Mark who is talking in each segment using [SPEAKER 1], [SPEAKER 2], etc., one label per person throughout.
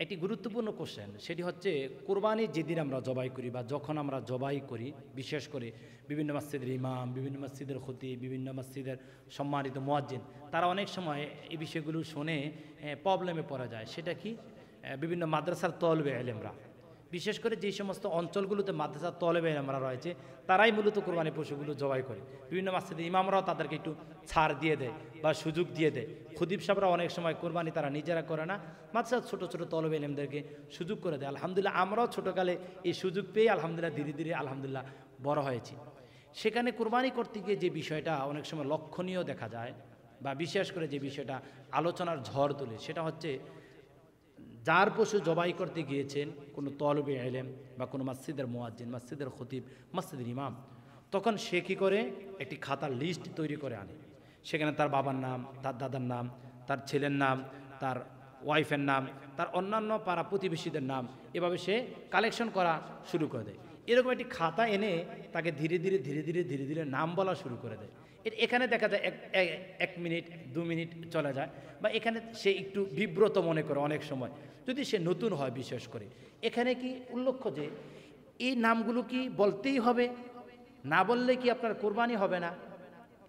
[SPEAKER 1] একটি গুরুত্বপূর্ণ কোশ্চেন, সেটি হচ্ছে কোরবানির যেদিন আমরা জবাই করি বা যখন আমরা জবাই করি, বিশেষ করে বিভিন্ন মসজিদের ইমাম, বিভিন্ন মসজিদের খতিব, বিভিন্ন মসজিদের সম্মানিত মুয়াজ্জিন, তারা অনেক সময় এই বিষয়গুলো শুনে প্রবলেমে পড়া যায়। সেটা কি, বিভিন্ন মাদ্রাসার তলবে এলেমরা, বিশেষ করে যে সমস্ত অঞ্চলগুলোতে মাদ্রাসার তলেবে এলেমরা রয়েছে, তারাই মূলত কোরবানি পশুগুলো জবাই করে। বিভিন্ন মসজিদের ইমামরাও তাদেরকে একটু ছাড় দিয়ে দেয় বা সুযোগ দিয়ে দেয়। খতিব সাহেবরা অনেক সময় কোরবানি তারা নিজেরা করে না, মাদ্রাসার ছোটো ছোটো তলবে এলেমদেরকে সুযোগ করে দেয়। আলহামদুলিল্লাহ, আমরাও ছোটোকালে এই সুযোগ পেয়ে আলহামদুলিল্লাহ ধীরে ধীরে আলহামদুলিল্লাহ বড় হয়েছি। সেখানে কোরবানি করতে গিয়ে যে বিষয়টা অনেক সময় লক্ষণীয় দেখা যায় বা বিশেষ করে যে বিষয়টা আলোচনার ঝড় তোলে, সেটা হচ্ছে যার পশু জবাই করতে গিয়েছেন কোনো তলবে এলেম বা কোনো মসজিদের মুয়াজ্জিন, মসজিদের খতিব, মসজিদের ইমাম, তখন সে কী করে একটি খাতার লিস্ট তৈরি করে আনে। সেখানে তার বাবার নাম, তার দাদার নাম, তার ছেলের নাম, তার ওয়াইফের নাম, তার অন্যান্য পাড়া প্রতিবেশীদের নাম, এভাবে সে কালেকশন করা শুরু করে দেয়। এরকম একটি খাতা এনে তাকে ধীরে ধীরে ধীরে ধীরে ধীরে ধীরে নাম বলা শুরু করে দেয়। এখানে দেখা যায় এক মিনিট 2 মিনিট চলে যায়, বা এখানে সে একটু বিব্রত মনে করে অনেক সময়, যদি সে নতুন হয় বিশেষ করে। এখানে কি উল্লেখ্য যে এই নামগুলো কি বলতেই হবে, না বললে কি আপনার কোরবানি হবে না,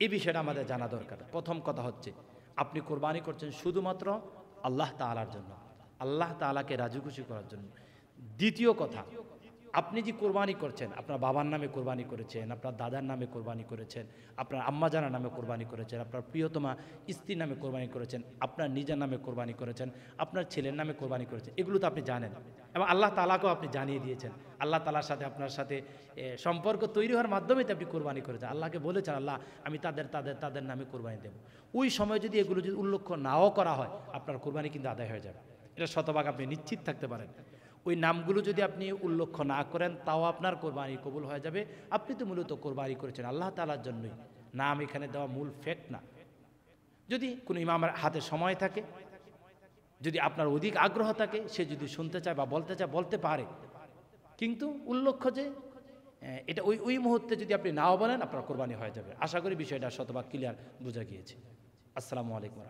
[SPEAKER 1] এই বিষয়টা আমাদের জানা দরকার। প্রথম কথা হচ্ছে, আপনি কোরবানি করছেন শুধুমাত্র আল্লাহ তাআলার জন্য, আল্লাহ তাআলাকে রাজি খুশি করার জন্য। দ্বিতীয় কথা, আপনি যে কোরবানি করছেন, আপনার বাবার নামে কোরবানি করেছেন, আপনার দাদার নামে কোরবানি করেছেন, আপনার আম্মাজানের নামে কোরবানি করেছেন, আপনার প্রিয়তমা স্ত্রীর নামে কোরবানি করেছেন, আপনার নিজের নামে কোরবানি করেছেন, আপনার ছেলের নামে কোরবানি করেছেন, এগুলো তো আপনি জানেন এবং আল্লাহ তাআলাকেও আপনি জানিয়ে দিয়েছেন। আল্লাহ তাআলার সাথে আপনার সাথে সম্পর্ক তৈরি হওয়ার মাধ্যমে তো আপনি কোরবানি করেছেন। আল্লাহকে বলেছেন, আল্লাহ আমি তাদের নামে কোরবানি দেব। ওই সময় যদি এগুলো যদি উল্লেখ নাও করা হয়, আপনার কোরবানি কিন্তু আদায় হয়ে যাবে, এটা শতভাগ আপনি নিশ্চিত থাকতে পারেন। ওই নামগুলো যদি আপনি উল্লেখ না করেন, তাও আপনার কোরবানি কবুল হয়ে যাবে। আপনি তো মূলত কোরবানি করেছেন আল্লাহ তাআলার জন্যই, নাম এখানে দেওয়া মূল ফ্যাক্ট না। যদি কোনো ইমামের হাতে সময় থাকে, যদি আপনার অধিক আগ্রহ থাকে, সে যদি শুনতে চায় বা বলতে চায় বলতে পারে, কিন্তু উল্লেখ্য যে এটা ওই মুহূর্তে যদি আপনি নাও বলেন, আপনার কোরবানি হয়ে যাবে। আশা করি বিষয়টা শতভাগ ক্লিয়ার বোঝা গিয়েছে। আসসালামু আলাইকুম।